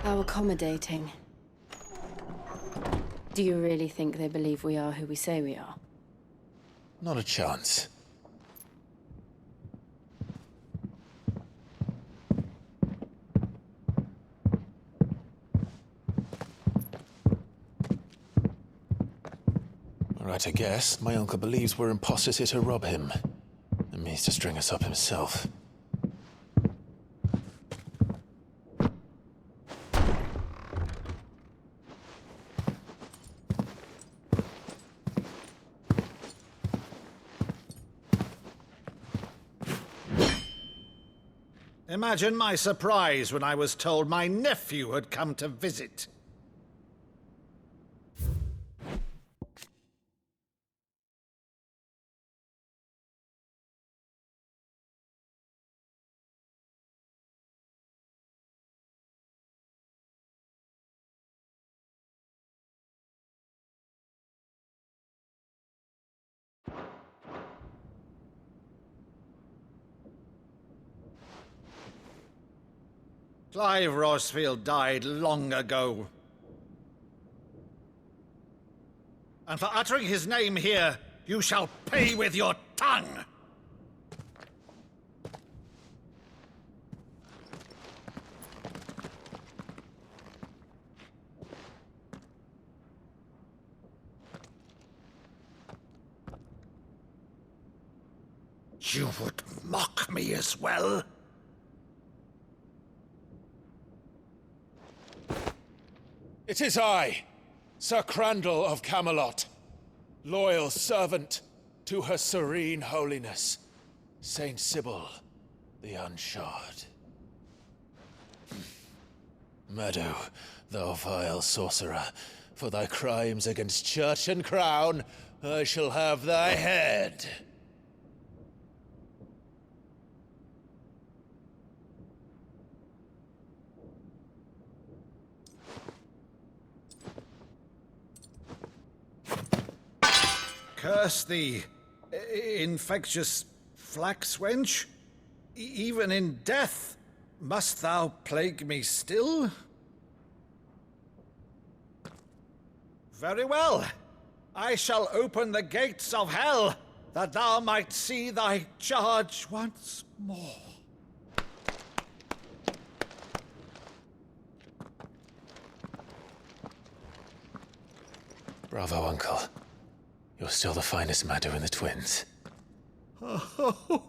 How accommodating. Do you really think they believe we are who we say we are? Not a chance. Right, I guess. My uncle believes we're imposters here to rob him. And means to string us up himself. Imagine my surprise when I was told my nephew had come to visit. Clive Rosfield died long ago. And for uttering his name here, you shall pay with your tongue! You would mock me as well? It is I, Sir Crandall of Camelot, loyal servant to Her Serene Holiness, Saint Sybil the Unshod. Meadow, thou vile sorcerer, for thy crimes against church and crown, I shall have thy head. Curse thee, infectious flax wench. Even in death, must thou plague me still? Very well. I shall open the gates of hell, that thou might see thy charge once more. Bravo, Uncle. You're still the finest Meadow in the twins. Oh,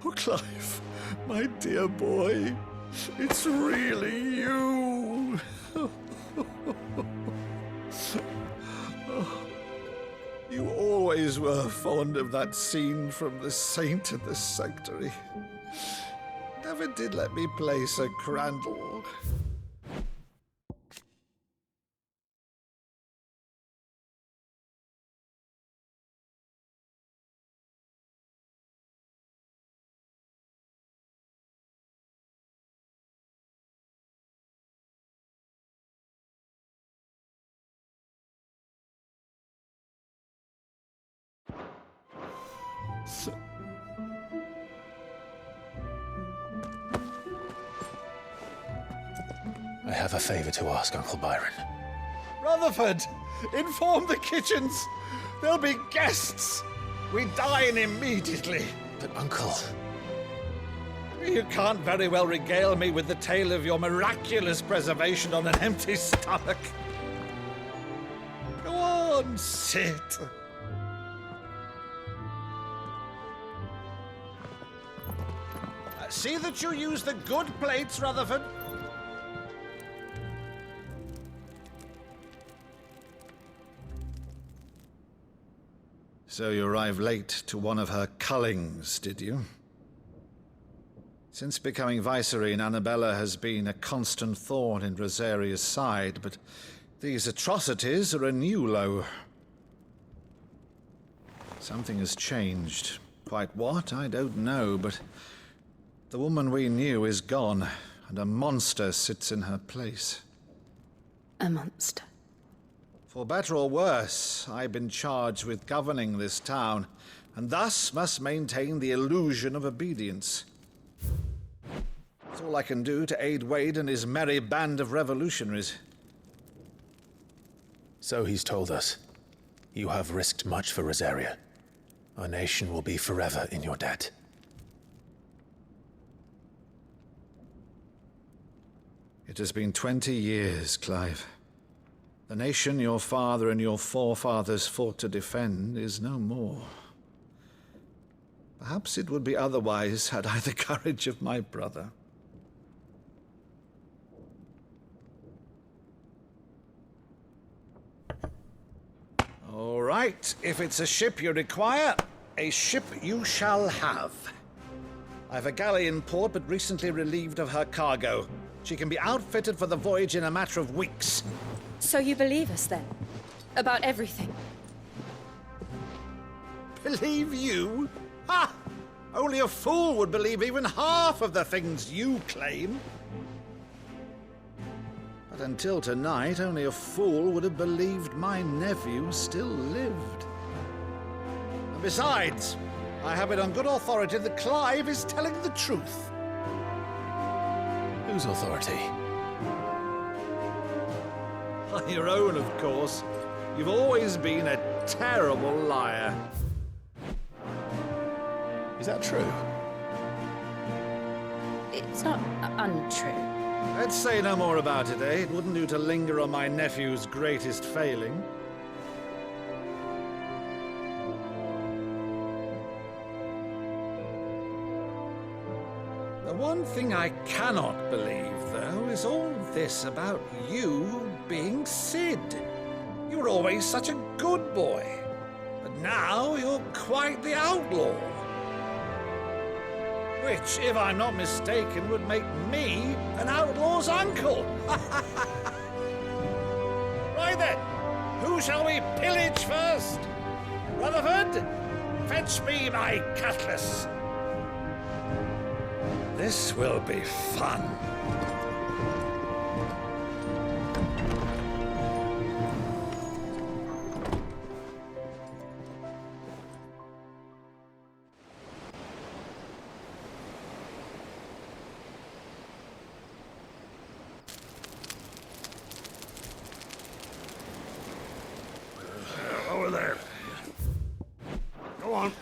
Clive, my dear boy, it's really you. You always were fond of that scene from The Saint and the Sanctuary. Never did let me play Sir Crandall. I have a favor to ask, Uncle Byron. Rutherford, inform the kitchens. There'll be guests. We dine immediately. But, Uncle... You can't very well regale me with the tale of your miraculous preservation on an empty stomach. Go on, sit. See that you use the good plates, Rutherford. So you arrived late to one of her cullings, did you? Since becoming Vicereine, Annabella has been a constant thorn in Rosaria's side, but these atrocities are a new low. Something has changed. Quite what, I don't know, but the woman we knew is gone, and a monster sits in her place. A monster. For better or worse, I've been charged with governing this town, and thus must maintain the illusion of obedience. all I can do to aid Wade and his merry band of revolutionaries. So he's told us. You have risked much for Rosaria. Our nation will be forever in your debt. It has been 20 years, Clive. The nation your father and your forefathers fought to defend is no more. Perhaps it would be otherwise had I the courage of my brother. All right, if it's a ship you require, a ship you shall have. I've a galley in port, but recently relieved of her cargo. She can be outfitted for the voyage in a matter of weeks. So you believe us then? About everything? Believe you? Ha! Only a fool would believe even half of the things you claim. But until tonight, only a fool would have believed my nephew still lived. And besides, I have it on good authority that Clive is telling the truth. Whose authority? On your own, of course. You've always been a terrible liar. Is that true? It's not untrue. Let's say no more about it, eh? It wouldn't do to linger on my nephew's greatest failing. The one thing I cannot believe, though, is all this about you being Sid. You were always such a good boy, but now you're quite the outlaw. Which, if I'm not mistaken, would make me an outlaw's uncle. Right then, who shall we pillage first? Rutherford, fetch me my cutlass. This will be fun. Over there. Go on.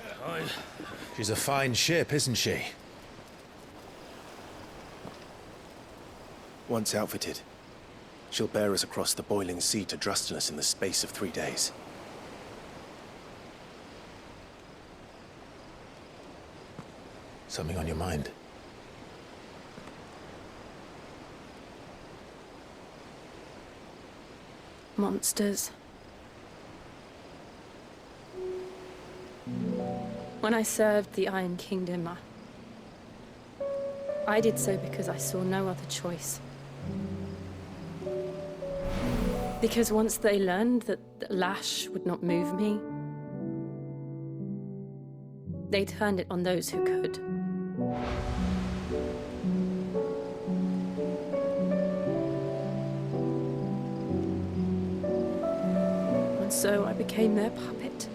She's a fine ship, isn't she? Once outfitted, she'll bear us across the boiling sea to Drustinus in the space of 3 days. Something on your mind? Monsters. When I served the Iron Kingdom, I did so because I saw no other choice. Because once they learned that the lash would not move me, they turned it on those who could. And so I became their puppet.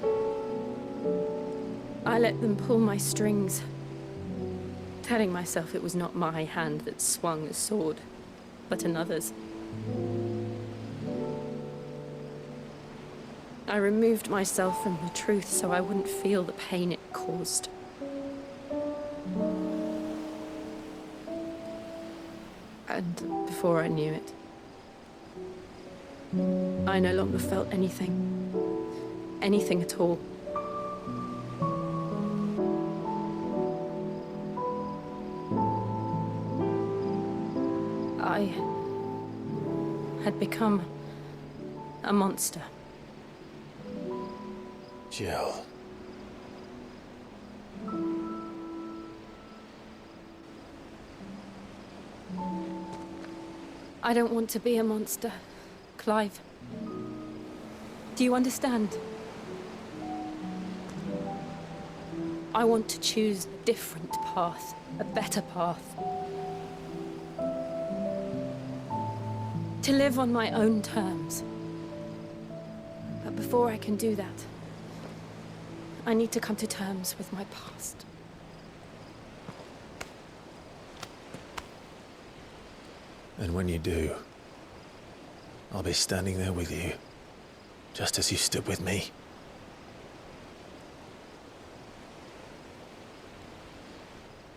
I let them pull my strings, telling myself it was not my hand that swung a sword, but another's. I removed myself from the truth so I wouldn't feel the pain it caused. And before I knew it, I no longer felt anything. Anything at all. I had become a monster. Jill. I don't want to be a monster, Clive. Do you understand? I want to choose a different path, a better path. To live on my own terms. But before I can do that, I need to come to terms with my past. And when you do, I'll be standing there with you, just as you stood with me.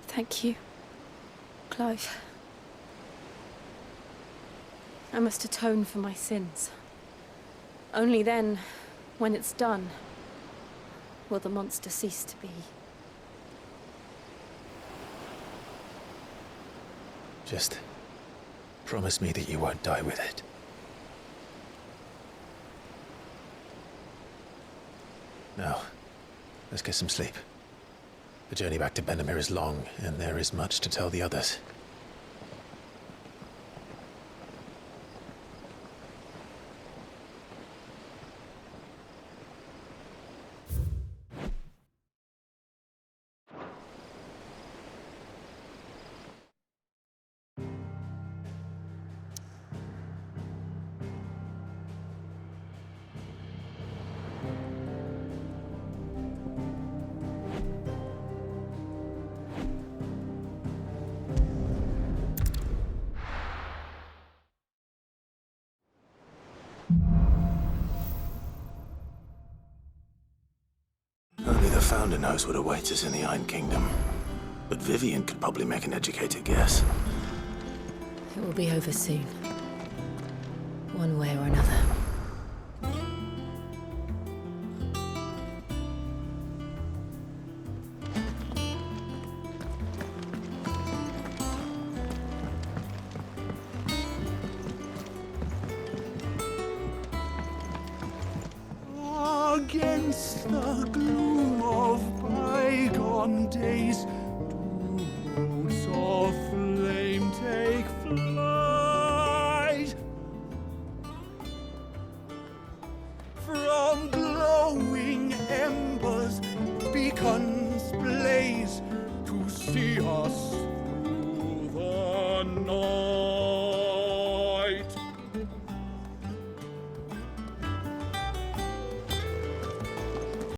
Thank you, Clive. I must atone for my sins. Only then, when it's done, will the monster cease to be. Just promise me that you won't die with it. Now, let's get some sleep. The journey back to Benamir is long, and there is much to tell the others. Only the Founder knows what awaits us in the Iron Kingdom. But Vivian could probably make an educated guess. It will be over soon. One way or another. Against the gloom of bygone days, two boats of flame take flight. From glowing embers, beacons blaze to see us